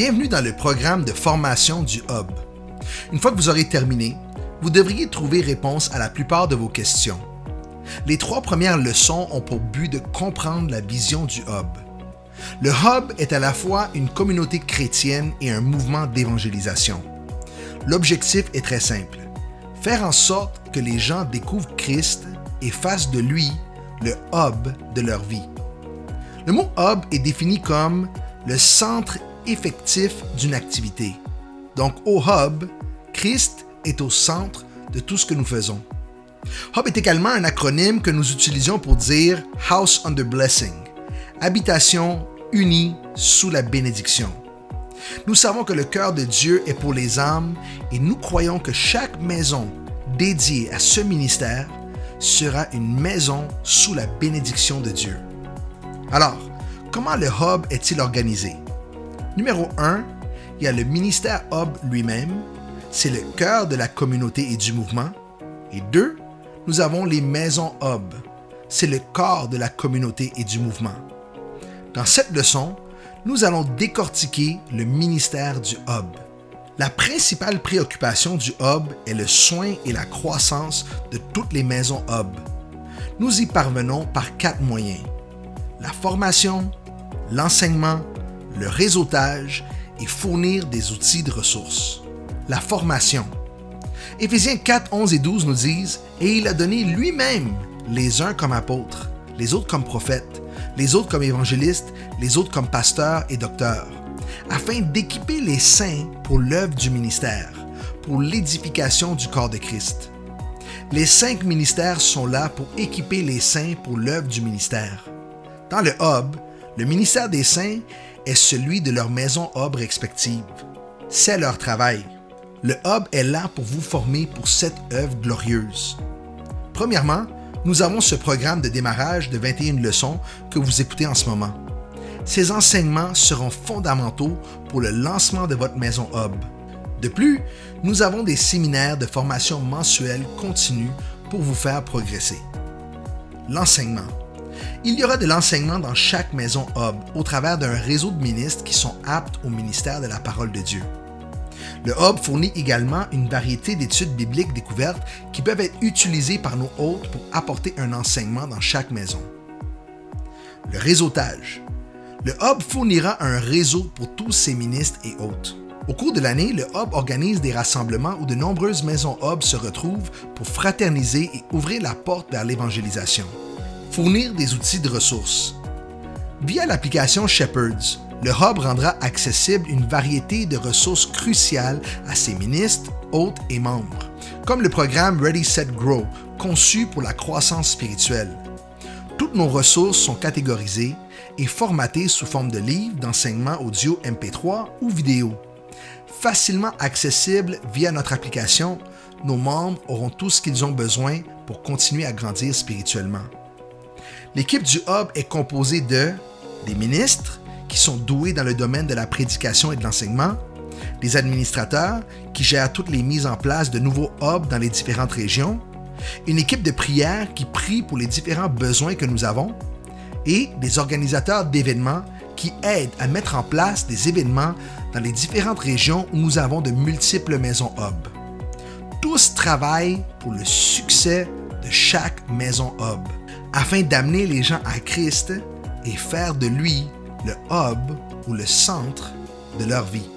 Bienvenue dans le programme de formation du Hub. Une fois que vous aurez terminé, vous devriez trouver réponse à la plupart de vos questions. Les 3 premières leçons ont pour but de comprendre la vision du Hub. Le Hub est à la fois une communauté chrétienne et un mouvement d'évangélisation. L'objectif est très simple, faire en sorte que les gens découvrent Christ et fassent de lui le Hub de leur vie. Le mot Hub est défini comme le centre effectif d'une activité. Donc au Hub, Christ est au centre de tout ce que nous faisons. Hub est également un acronyme que nous utilisions pour dire House Under Blessing, habitation unie sous la bénédiction. Nous savons que le cœur de Dieu est pour les âmes et nous croyons que chaque maison dédiée à ce ministère sera une maison sous la bénédiction de Dieu. Alors, comment le Hub est-il organisé? Numéro 1, il y a le ministère Hub lui-même, c'est le cœur de la communauté et du mouvement. Et 2, nous avons les maisons Hub, c'est le corps de la communauté et du mouvement. Dans cette leçon, nous allons décortiquer le ministère du Hub. La principale préoccupation du Hub est le soin et la croissance de toutes les maisons Hub. Nous y parvenons par 4 moyens: la formation, l'enseignement, le réseautage et fournir des outils de ressources. La formation. Éphésiens 4, 11 et 12 nous disent « Et il a donné lui-même les uns comme apôtres, les autres comme prophètes, les autres comme évangélistes, les autres comme pasteurs et docteurs, afin d'équiper les saints pour l'œuvre du ministère, pour l'édification du corps de Christ. » Les 5 ministères sont là pour équiper les saints pour l'œuvre du ministère. Dans le Hub, le ministère des saints est celui de leur maison Hub respective. C'est leur travail. Le Hub est là pour vous former pour cette œuvre glorieuse. Premièrement, nous avons ce programme de démarrage de 21 leçons que vous écoutez en ce moment. Ces enseignements seront fondamentaux pour le lancement de votre maison Hub. De plus, nous avons des séminaires de formation mensuelle continue pour vous faire progresser. L'enseignement. Il y aura de l'enseignement dans chaque maison Hub au travers d'un réseau de ministres qui sont aptes au ministère de la parole de Dieu. Le Hub fournit également une variété d'études bibliques découvertes qui peuvent être utilisées par nos hôtes pour apporter un enseignement dans chaque maison. Le réseautage. Le Hub fournira un réseau pour tous ses ministres et hôtes. Au cours de l'année, le Hub organise des rassemblements où de nombreuses maisons Hub se retrouvent pour fraterniser et ouvrir la porte vers l'évangélisation. Fournir des outils de ressources. Via l'application Shepherds, le Hub rendra accessible une variété de ressources cruciales à ses ministres, hôtes et membres, comme le programme Ready, Set, Grow, conçu pour la croissance spirituelle. Toutes nos ressources sont catégorisées et formatées sous forme de livres, d'enseignements audio MP3 ou vidéo. Facilement accessibles via notre application, nos membres auront tout ce qu'ils ont besoin pour continuer à grandir spirituellement. L'équipe du Hub est composée de des ministres qui sont doués dans le domaine de la prédication et de l'enseignement, des administrateurs qui gèrent toutes les mises en place de nouveaux hubs dans les différentes régions, une équipe de prière qui prie pour les différents besoins que nous avons, et des organisateurs d'événements qui aident à mettre en place des événements dans les différentes régions où nous avons de multiples maisons Hub. Tous travaillent pour le succès de chaque maison Hub, afin d'amener les gens à Christ et faire de lui le Hub ou le centre de leur vie.